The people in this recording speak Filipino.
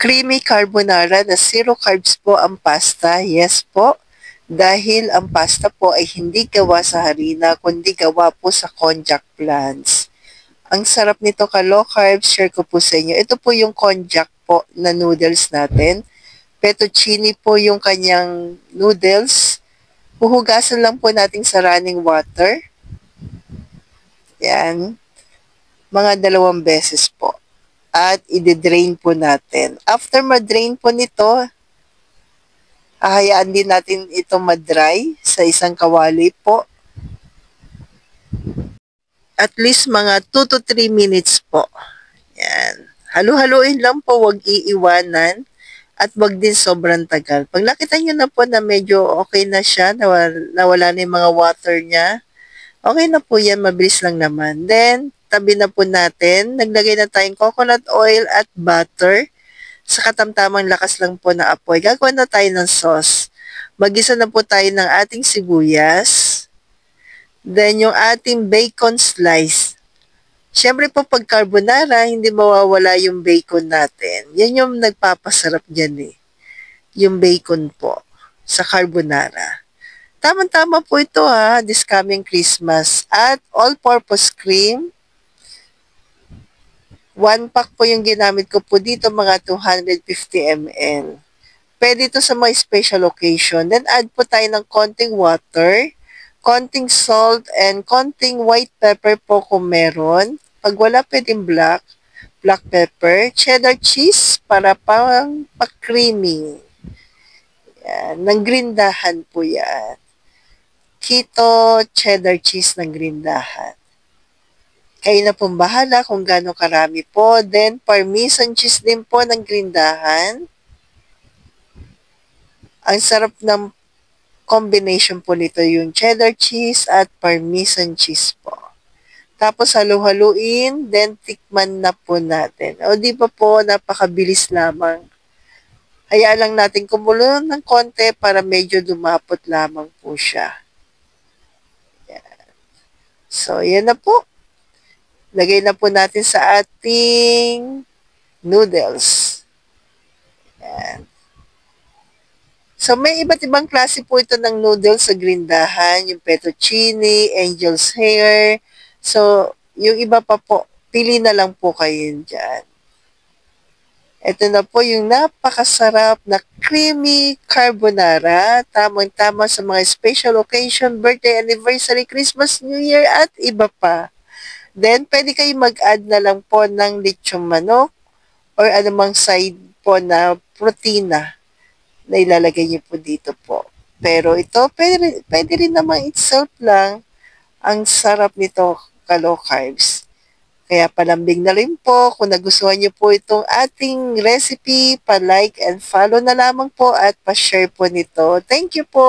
Creamy carbonara na zero carbs po ang pasta. Yes po. Dahil ang pasta po ay hindi gawa sa harina, kundi gawa po sa konjac plants. Ang sarap nito ka-low carbs, share ko po sa inyo. Ito po yung konjac po na noodles natin. Fettuccine po yung kanyang noodles. Huhugasan lang po natin sa running water. Yan. Mga 2 beses po. At i-drain po natin. After ma-drain po nito, hahayaan din natin ito ma-dry sa isang kawali po. At least mga 2 to 3 minutes po. Yan. Halu-haluin lang po, wag iiwanan. At wag din sobrang tagal. Pag nakita nyo na po na medyo okay na siya, nawala na yung mga water niya, okay na po yan, mabilis lang naman. Then, tabi na po natin. Naglagay na tayong coconut oil at butter. Sa katamtamang lakas lang po na apoy. Gagawa na tayo ng sauce. Magisa na po tayo ng ating sibuyas. Then, yung ating bacon slice. Siyempre po, pag carbonara, hindi mawawala yung bacon natin. Yan yung nagpapasarap dyan eh. Yung bacon po sa carbonara. Tama-tama po ito ha, this coming Christmas. At all-purpose cream. 1 pack po yung ginamit ko po dito, mga 250 ml. Pwede ito sa mga special occasion. Then add po tayo ng konting water, konting salt, and konting white pepper po kung meron. Pag wala, pwedeng black pepper, cheddar cheese para pang pa-creamy. Yan, ng grindahan po yan. Keto cheddar cheese ng grindahan. Kayo na pong bahala kung gaano karami po. Then, parmesan cheese din po ng grindahan. Ang sarap ng combination po nito, yung cheddar cheese at parmesan cheese po. Tapos halu-haluin, then tikman na po natin. O di ba po, napakabilis lamang. Hayaan lang natin kumulo ng konti para medyo dumapot lamang po siya. Yan. So, yan na po. Lagay na po natin sa ating noodles. Yan. So, may iba't ibang klase po ito ng noodles sa grindahan. Yung fettuccine, angel's hair. So, yung iba pa po, pili na lang po kayo dyan. Ito na po yung napakasarap na creamy carbonara. Tamang-tama sa mga special occasion, birthday, anniversary, Christmas, New Year, at iba pa. Then, pwede kayo mag-add na lang po ng lechong manok or anumang side po na protina na ilalagay niyo po dito po. Pero ito, pwede rin naman itself lang. Ang sarap nito, ka-low carbs. Kaya palambing na rin po. Kung nagustuhan niyo po itong ating recipe, pa-like and follow na lamang po at pa-share po nito. Thank you po!